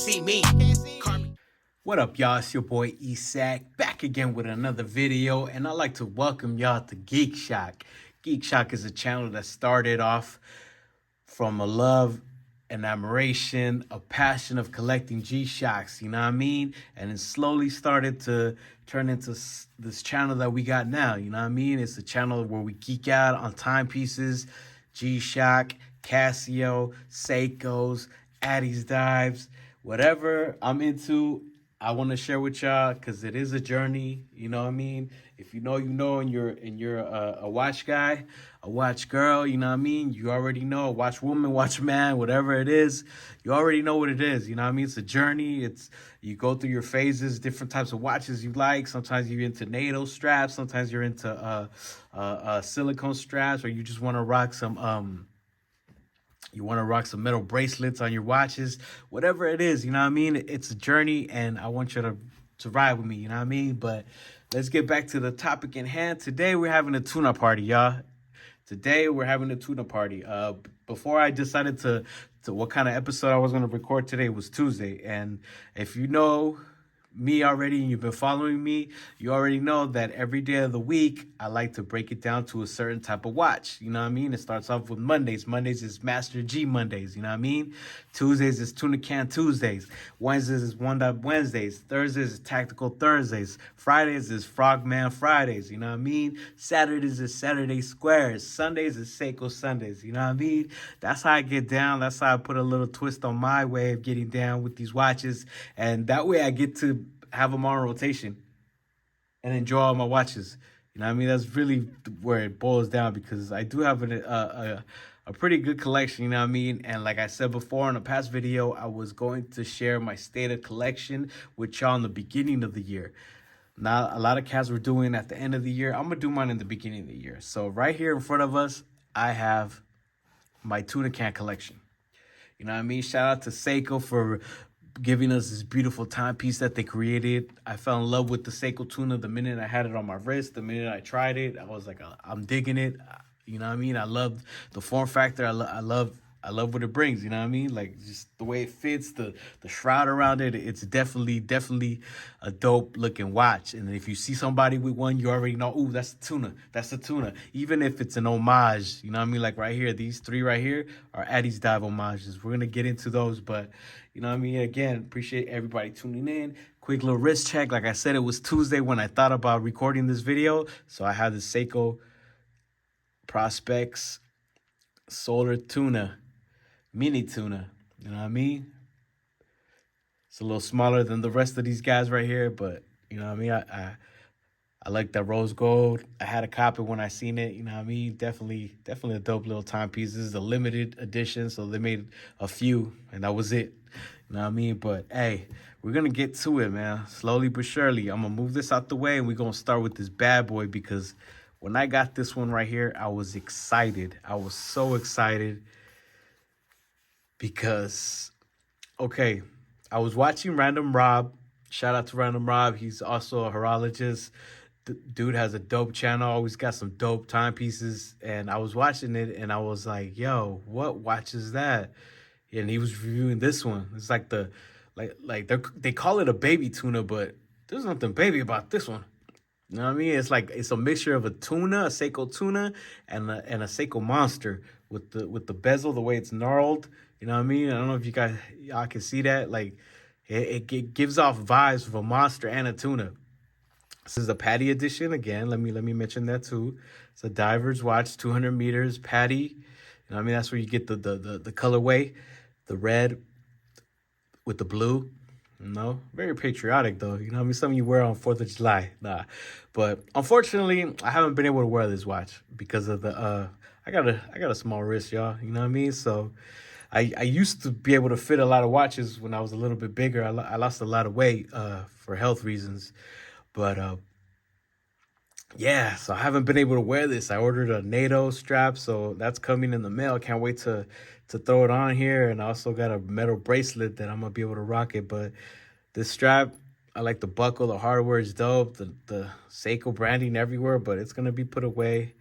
see me. What up, y'all? It's your boy Sotc back again with another video, and I'd like to welcome y'all to Geek-Shock. Geek-Shock is a channel that started off from a love and admiration, a passion of collecting G-Shocks, you know what I mean? And it slowly started to turn into this channel that we got now, you know what I mean? It's a channel where we geek out on timepieces, G-Shock, Casio, Seikos, Addy's dives, whatever I'm into. I want to share with y'all because it is a journey. You know what I mean? If you know, you know, and you're a watch guy, a watch girl. You know what I mean? You already know. Watch woman, watch man, whatever it is. You already know what it is. You know what I mean? It's a journey. It's you go through your phases, different types of watches you like. Sometimes you're into NATO straps. Sometimes you're into silicone straps, or you just want to rock some you want to rock some metal bracelets on your watches, whatever it is, you know what I mean? It's a journey, and I want you to ride with me, you know what I mean? But let's get back to the topic in hand. Today, we're having a tuna party, y'all. Today, we're having a tuna party. Before I decided to what kind of episode I was going to record today was Tuesday. And if you know me already and you've been following me, you already know that every day of the week I like to break it down to a certain type of watch. You know what I mean? It starts off with Mondays. Mondays is Master G Mondays, you know what I mean? Tuesdays is Tuna Can Tuesdays. Wednesdays is One Up Wednesdays. Thursdays is Tactical Thursdays. Fridays is Frogman Fridays, you know what I mean? Saturdays is Saturday Squares. Sundays is Seiko Sundays, you know what I mean? That's how I get down. That's how I put a little twist on my way of getting down with these watches. And that way I get to have them on rotation and enjoy all my watches. You know what I mean? That's really where it boils down, because I do have a pretty good collection, you know what I mean? And like I said before in a past video, I was going to share my state of collection with y'all in the beginning of the year. Now, a lot of cats were doing at the end of the year. I'm going to do mine in the beginning of the year. So right here in front of us, I have my tuna can collection. You know what I mean? Shout out to Seiko for giving us this beautiful timepiece that they created. I fell in love with the Seiko Tuna the minute I had it on my wrist. The minute I tried it, I was like, I'm digging it. You know what I mean? I love the form factor. I love what it brings. You know what I mean? Like just the way it fits, the shroud around it. It's definitely a dope looking watch. And if you see somebody with one, you already know, ooh, that's the Tuna. That's the Tuna. Even if it's an homage, you know what I mean? Like right here, these three right here are Addy's dive homages. We're gonna get into those, but you know what I mean? Again, appreciate everybody tuning in. Quick little wrist check. Like I said, it was Tuesday when I thought about recording this video. So I have the Seiko Prospects Solar Tuna, Mini Tuna. You know what I mean? It's a little smaller than the rest of these guys right here, but you know what I mean? I like that rose gold. I had a copy when I seen it, you know what I mean? Definitely a dope little timepiece. This is a limited edition, so they made a few, and that was it. You know what I mean? But hey, we're gonna get to it, man. Slowly but surely. I'm gonna move this out the way, and we're gonna start with this bad boy, because when I got this one right here, I was excited. I was so excited because, okay, I was watching Random Rob. Shout out to Random Rob. He's also a horologist. Dude has a dope channel. Always got some dope timepieces. And I was watching it, and I was like, yo, what watch is that? And he was reviewing this one. It's like they call it a baby tuna, but there's nothing baby about this one. You know what I mean? It's like it's a mixture of a tuna, a Seiko tuna, and a Seiko monster with the bezel, the way it's gnarled. You know what I mean? I don't know if y'all can see that. Like it gives off vibes of a monster and a tuna. This is a Patty edition again. Let me mention that too. It's a diver's watch, 200 meters Patty. You know what I mean? That's where you get the colorway, the red with the blue. No, very patriotic though. You know what I mean? Something you wear on 4th of July. Nah. But unfortunately, I haven't been able to wear this watch because of the I got a small wrist, y'all. You know what I mean? So I used to be able to fit a lot of watches when I was a little bit bigger. I lost a lot of weight for health reasons. But yeah, so I haven't been able to wear this. I ordered a NATO strap, so that's coming in the mail. Can't wait to throw it on here. And I also got a metal bracelet that I'm gonna be able to rock it. But this strap, I like the buckle. The hardware is dope. The Seiko branding everywhere, but it's gonna be put away.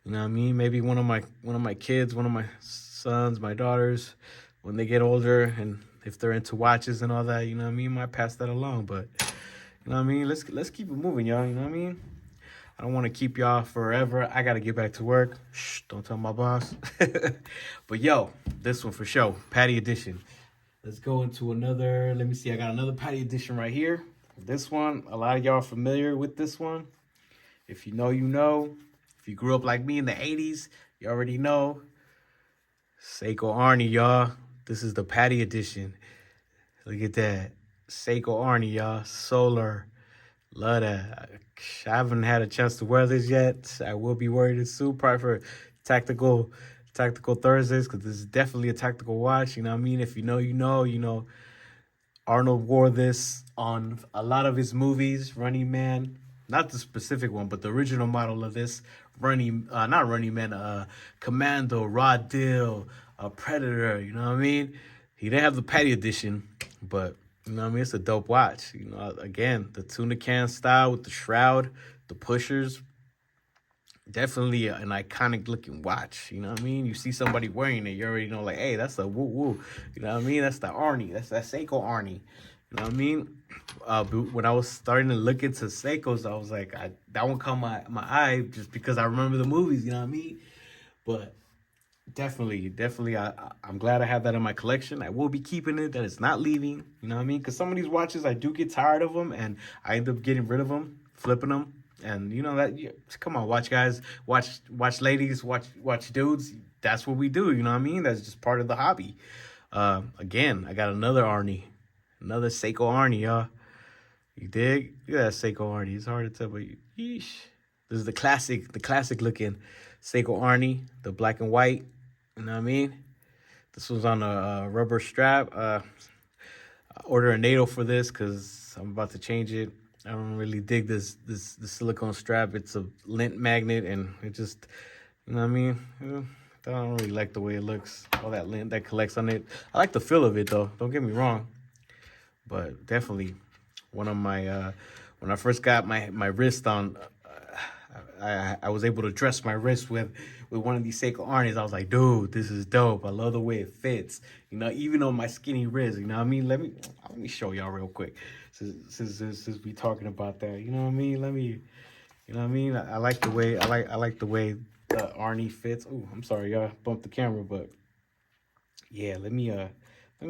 You know what I mean? Maybe one of my kids, one of my sons, my daughters, when they get older and if they're into watches and all that, you know what I mean, might pass that along. But you know what I mean, let's keep it moving, y'all. You know what I mean. I don't want to keep y'all forever. I gotta get back to work. Shh, don't tell my boss. But yo, this one for sure, Patty edition. Let's go into another. Let me see. I got another Patty edition right here. This one, a lot of y'all are familiar with this one. If you know, you know. If you grew up like me in the 80s, you already know. Seiko Arnie, y'all. This is the Patty edition. Look at that. Seiko Arnie, y'all. Solar. Love that. I haven't had a chance to wear this yet. I will be wearing it soon, probably for tactical Thursdays, because this is definitely a tactical watch. You know what I mean? If you know, you know. You know, Arnold wore this on a lot of his movies. Running Man, not the specific one, but the original model of this. Not Running Man. Commando, Raw Deal, Predator. You know what I mean? He didn't have the Patty edition, but you know what I mean? It's a dope watch. You know, again, the tuna can style with the shroud, the pushers. Definitely an iconic looking watch. You know what I mean? You see somebody wearing it, you already know, like, hey, that's a woo woo. You know what I mean? That's the Arnie. That's that Seiko Arnie. You know what I mean? When I was starting to look into Seikos, I was like, that one caught my eye just because I remember the movies. You know what I mean? But definitely, I'm glad I have that in my collection. I will be keeping it, that it's not leaving, you know what I mean? Because some of these watches, I do get tired of them, and I end up getting rid of them, flipping them. And you know that, yeah, come on, watch guys, watch ladies, watch dudes. That's what we do, you know what I mean? That's just part of the hobby. Again, I got another Arnie, another Seiko Arnie, y'all. You dig? Look at that Seiko Arnie. It's hard to tell, but yeesh. This is the classic looking Seiko Arnie, the black and white. You know what I mean? This was on a rubber strap. I ordered a NATO for this because I'm about to change it. I don't really dig this silicone strap. It's a lint magnet, and it just, you know what I mean? I don't really like the way it looks. All that lint that collects on it. I like the feel of it though. Don't get me wrong. But definitely one of my when I first got my wrist on. I was able to dress my wrist with one of these Seiko Arnies. I was like, dude, this is dope. I love the way it fits. You know, even on my skinny wrist. You know what I mean? Let me show y'all real quick. Since we talking about that, you know what I mean? You know what I mean? I like the way the way the Arnie fits. Oh, I'm sorry, y'all bumped the camera, but yeah, let me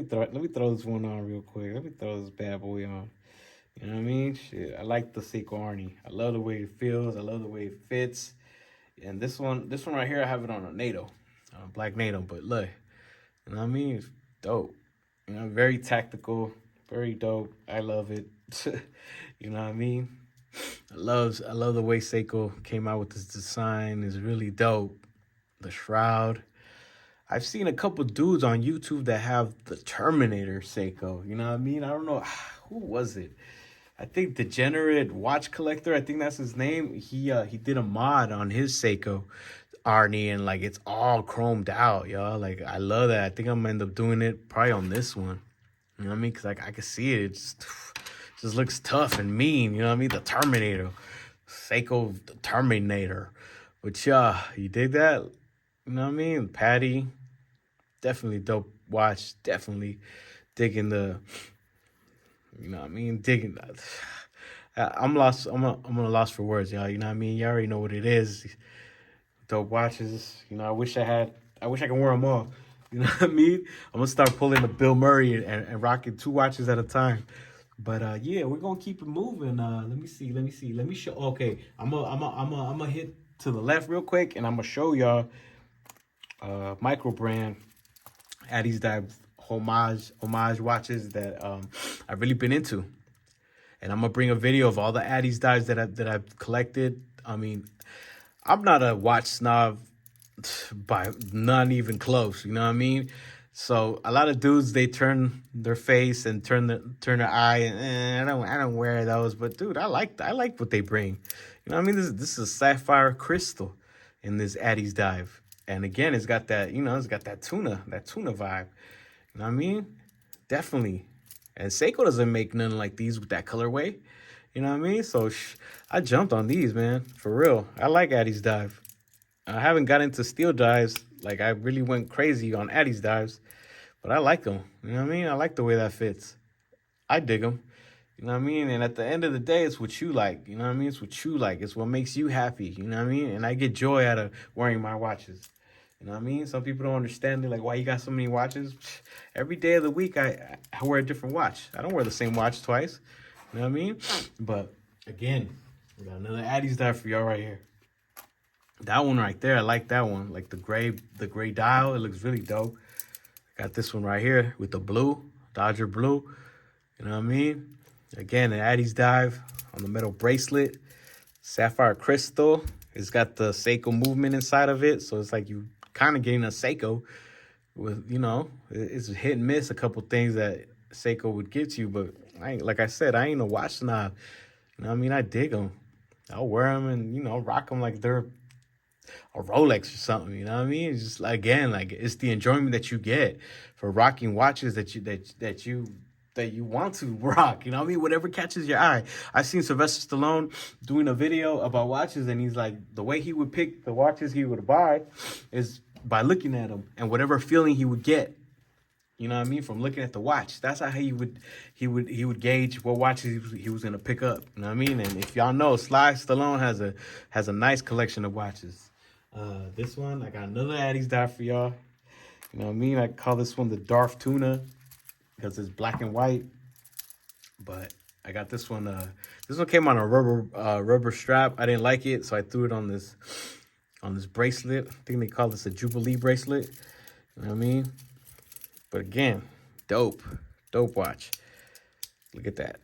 throw this one on real quick. Let me throw this bad boy on. You know what I mean? Shit, I like the Seiko Arnie. I love the way it feels. I love the way it fits. And this one right here, I have it on a NATO, on a black NATO. But look, you know what I mean? It's dope. You know, very tactical, very dope. I love it. You know what I mean? I love the way Seiko came out with this design. It's really dope. The shroud. I've seen a couple dudes on YouTube that have the Terminator Seiko. You know what I mean? I don't know. Who was it? I think Degenerate Watch Collector, I think that's his name. He did a mod on his Seiko Arnie, and like it's all chromed out, y'all. Like I love that. I think I'm gonna end up doing it probably on this one. You know what I mean? Cause like I can see it. It just looks tough and mean. You know what I mean? The Terminator, Seiko the Terminator. But yeah, you dig that? You know what I mean? Patty, definitely dope watch. Definitely digging the. You know what I mean? Digging. I'm lost. I'm a loss for words, y'all. You know what I mean? You already know what it is. Dope watches. You know, I wish I can wear them all. You know what I mean? I'm gonna start pulling the Bill Murray and rocking 2 watches at a time. But yeah, we're gonna keep it moving. Let me see. Let me show. Okay, I'm gonna hit to the left real quick, and I'm gonna show y'all micro brand Addy's Dive homage watches that I've really been into, and I'm gonna bring a video of all the Addy's Dives that I've collected. I mean, I'm not a watch snob by not even close, you know what I mean? So a lot of dudes, they turn their face and turn their eye, and I don't wear those, but dude, I like what they bring. You know what I mean? This is a sapphire crystal in this Addy's Dive, and again, it's got that, you know, it's got that tuna vibe. You know what I mean? Definitely. And Seiko doesn't make none like these with that colorway. You know what I mean? So I jumped on these, man. For real. I like Addy's Dive. I haven't got into steel dives. Like, I really went crazy on Addy's Dives. But I like them. You know what I mean? I like the way that fits. I dig them. You know what I mean? And at the end of the day, it's what you like. You know what I mean? It's what you like. It's what makes you happy. You know what I mean? And I get joy out of wearing my watches. You know what I mean? Some people don't understand it. Like, why you got so many watches? Every day of the week, I wear a different watch. I don't wear the same watch twice. You know what I mean? But again, we got another Addies dive for y'all right here. That one right there, I like that one. Like the gray dial, it looks really dope. Got this one right here with the blue, Dodger blue. You know what I mean? Again, an Addies dive on the metal bracelet. Sapphire crystal. It's got the Seiko movement inside of it. So it's like you kind of getting a Seiko with, you know, it's hit and miss a couple things that Seiko would get you. But like I said, I ain't a watch snob. You know what I mean? I dig them. I'll wear them and, you know, rock them like they're a Rolex or something, you know what I mean? It's just, again, like, it's the enjoyment that you get for rocking watches that you want to rock, you know what I mean? Whatever catches your eye. I seen Sylvester Stallone doing a video about watches, and he's like, the way he would pick the watches he would buy is by looking at them and whatever feeling he would get. You know what I mean? From looking at the watch. That's how he would gauge what watches he was gonna pick up. You know what I mean? And if y'all know, Sly Stallone has a nice collection of watches. This one, I got another Addies dive for y'all. You know what I mean? I call this one the Darth Tuna because it's black and white. But I got this one. This one came on a rubber strap. I didn't like it, so I threw it on this bracelet. I think they call this a Jubilee bracelet. You know what I mean? But again, dope watch. Look at that.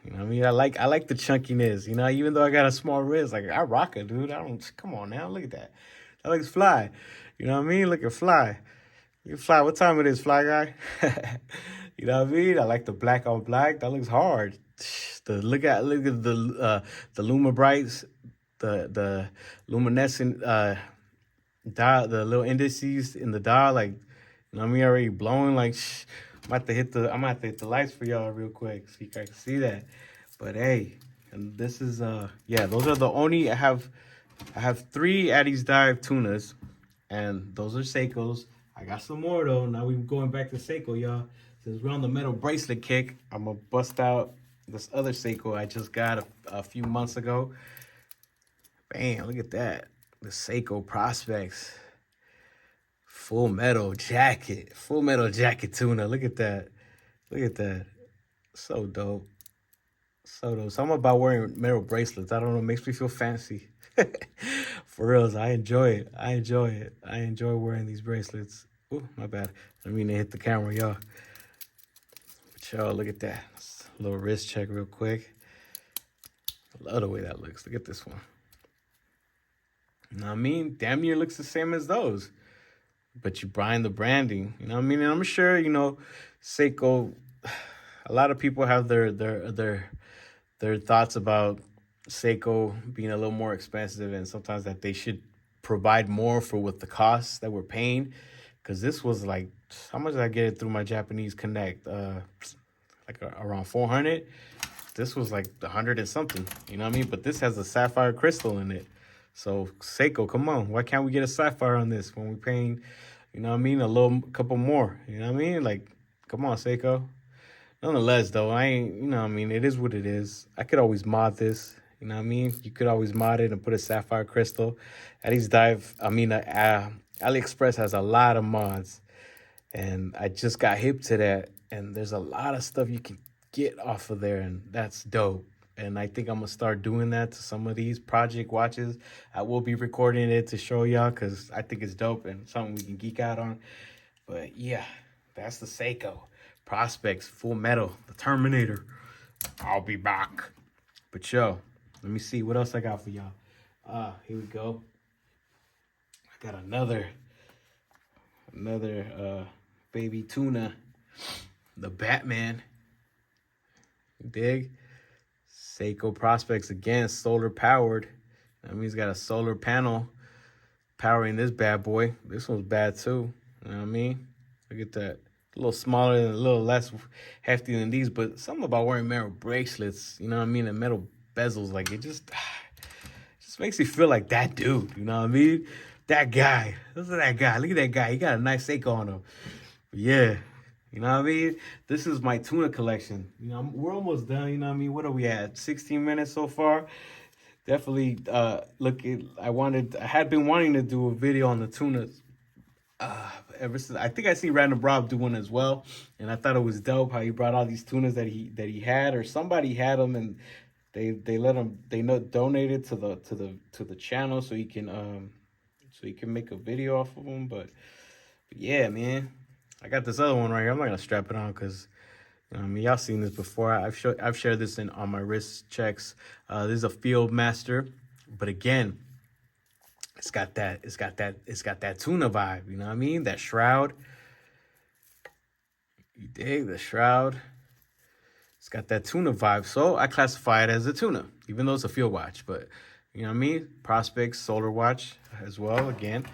You know what I mean? I like the chunkiness. You know, even though I got a small wrist, like I rock it, dude. Come on now, look at that. That looks fly. You know what I mean? Look at fly. Look at fly. What time it is, fly guy? You know what I mean? I like the black on black. That looks hard. Look at the Luma Brights, the luminescent dial, the little indices in the dial, like. You know what I mean? Already blowing like I'm about to hit the lights for y'all real quick so you guys can see that. But hey, and this is yeah, those are the only I have 3 Addies dive tunas, and those are Seikos. I got some more though. Now we're going back to Seiko, y'all. Since we're on the metal bracelet kick, I'm gonna bust out this other Seiko I just got a few months ago. Bam, look at that. The Seiko Prospects. Full metal jacket tuna. Look at that. Look at that. So dope. So dope. Something about wearing metal bracelets, I don't know, makes me feel fancy. For real, I enjoy it. I enjoy wearing these bracelets. Oh, my bad. I mean to hit the camera, y'all. But y'all, look at that. A little wrist check real quick. I love the way that looks. Look at this one. You know what I mean? Damn near looks the same as those. But you buying the branding, you know what I mean? And I'm sure, you know, Seiko, a lot of people have their thoughts about Seiko being a little more expensive, and sometimes that they should provide more for what the costs that we're paying. Because this was like, how much did I get it through my Japanese Connect? Like around 400. This was like 100 and something, you know what I mean? But this has a sapphire crystal in it. So Seiko, come on, why can't we get a sapphire on this when we're paying, you know what I mean, couple more, you know what I mean? Like, come on, Seiko. Nonetheless, though, I ain't, you know what I mean, it is what it is. I could always mod this, you know what I mean? You could always mod it and put a sapphire crystal. AliExpress has a lot of mods, and I just got hip to that, and there's a lot of stuff you can get off of there, and that's dope. And I think I'm going to start doing that to some of these project watches. I will be recording it to show y'all because I think it's dope and something we can geek out on. But yeah, that's the Seiko Prospects Full Metal, the Terminator. I'll be back. But yo, let me see what else I got for y'all. Here we go. I got another baby tuna, the Batman. You dig? Seiko Prospects again, solar powered. That means it's got a solar panel powering this bad boy. This one's bad too. You know what I mean? Look at that. A little smaller and a little less hefty than these, but something about wearing metal bracelets, you know what I mean, and metal bezels, like it just makes you feel like that dude, you know what I mean? That guy. Look at that guy. Look at that guy. He got a nice Seiko on him. Yeah. You know what I mean? This is my tuna collection. You know, we're almost done. You know what I mean? What are we at? 16 minutes so far. Definitely I had been wanting to do a video on the tuna ever since. I think I see Random Rob do one as well, and I thought it was dope how he brought all these tunas that he had, or somebody had them, and they let him donated to the channel so he can make a video off of them. But yeah, man, I got this other one right here. I'm not gonna strap it on because I mean, y'all seen this before. I've shared this on my wrist checks. This is a Field Master, but again, it's got that tuna vibe. You know what I mean? That shroud. You dig the shroud? It's got that tuna vibe. So I classify it as a tuna, even though it's a field watch. But you know what I mean? Prospects, solar watch as well. Again,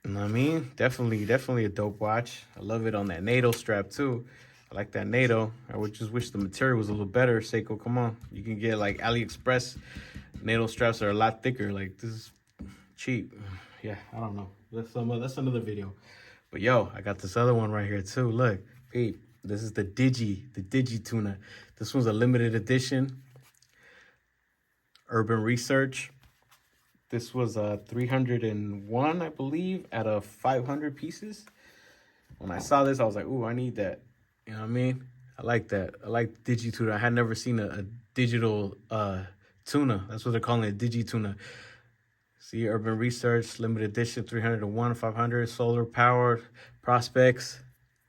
you know what I mean? Definitely a dope watch. I love it on that NATO strap too. I like that NATO. I would just wish the material was a little better. Seiko, come on. You can get like AliExpress NATO straps are a lot thicker. Like this is cheap. Yeah, I don't know. That's another video. But yo, I got this other one right here too. Look, Pete. This is the Digi Tuna. This one's a limited edition. Urban Research. This was 301, I believe, out of 500 pieces. When I saw this, I was like, ooh, I need that. You know what I mean? I like that. I like Digi Tuna. I had never seen a digital tuna. That's what they're calling it, Digi Tuna. See, Urban Research, limited edition, 301, 500, solar powered, prospects.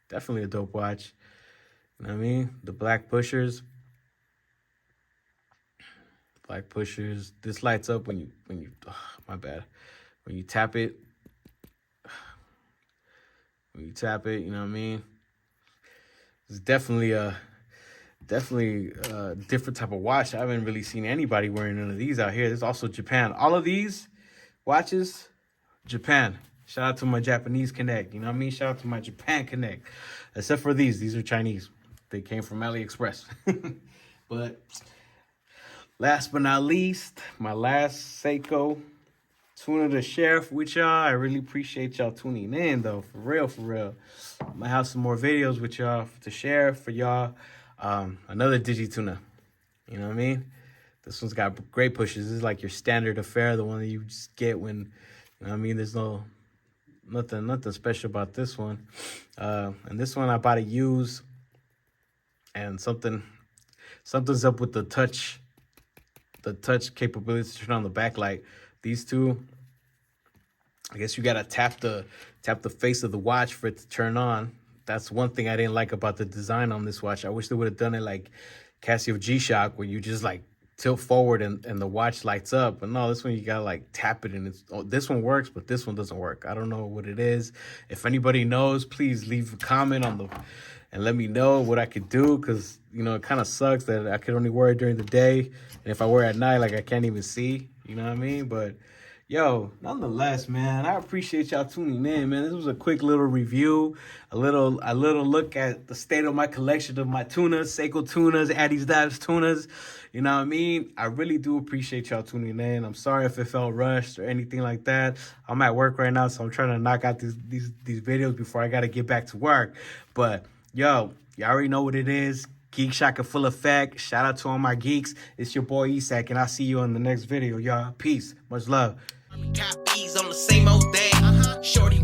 Definitely a dope watch. You know what I mean? The black pushers. Black pushers. This lights up when you my bad. When you tap it. When you tap it, you know what I mean? It's definitely a different type of watch. I haven't really seen anybody wearing none of these out here. There's also Japan. All of these watches, Japan. Shout out to my Japanese connect. You know what I mean? Shout out to my Japan connect. Except for these. These are Chinese. They came from AliExpress. But last but not least, my last Seiko Tuna to share with y'all. I really appreciate y'all tuning in, though. For real, for real. I'm going to have some more videos with y'all to share for y'all. Another Digi Tuna. You know what I mean? This one's got great pushes. This is like your standard affair, the one that you just get when, you know what I mean? There's nothing special about this one. And this one I bought it used. And something's up with the touch capability to turn on the backlight. These two, I guess you gotta tap the face of the watch for it to turn on. That's one thing I didn't like about the design on this watch. I wish they would have done it like Casio G-Shock, where you just like tilt forward and the watch lights up. But no, this one you gotta like tap it, and this one works, but this one doesn't work. I don't know what it is. If anybody knows, please leave a comment and let me know what I could do, because you know it kind of sucks that I could only wear it during the day, and if I wear it at night, like I can't even see. You know what I mean? But yo, nonetheless, man, I appreciate y'all tuning in, man. This was a quick little review, a little look at the state of my collection of my tunas, Seiko tunas, Addy's Dives tunas. You know what I mean? I really do appreciate y'all tuning in. I'm sorry if it felt rushed or anything like that. I'm at work right now, so I'm trying to knock out these videos before I got to get back to work. But yo, y'all already know what it is. Geek-Shock in full effect. Shout out to all my geeks. It's your boy Sotc, and I'll see you on the next video, y'all. Peace. Much love. Got bees on the same old thing. Shorty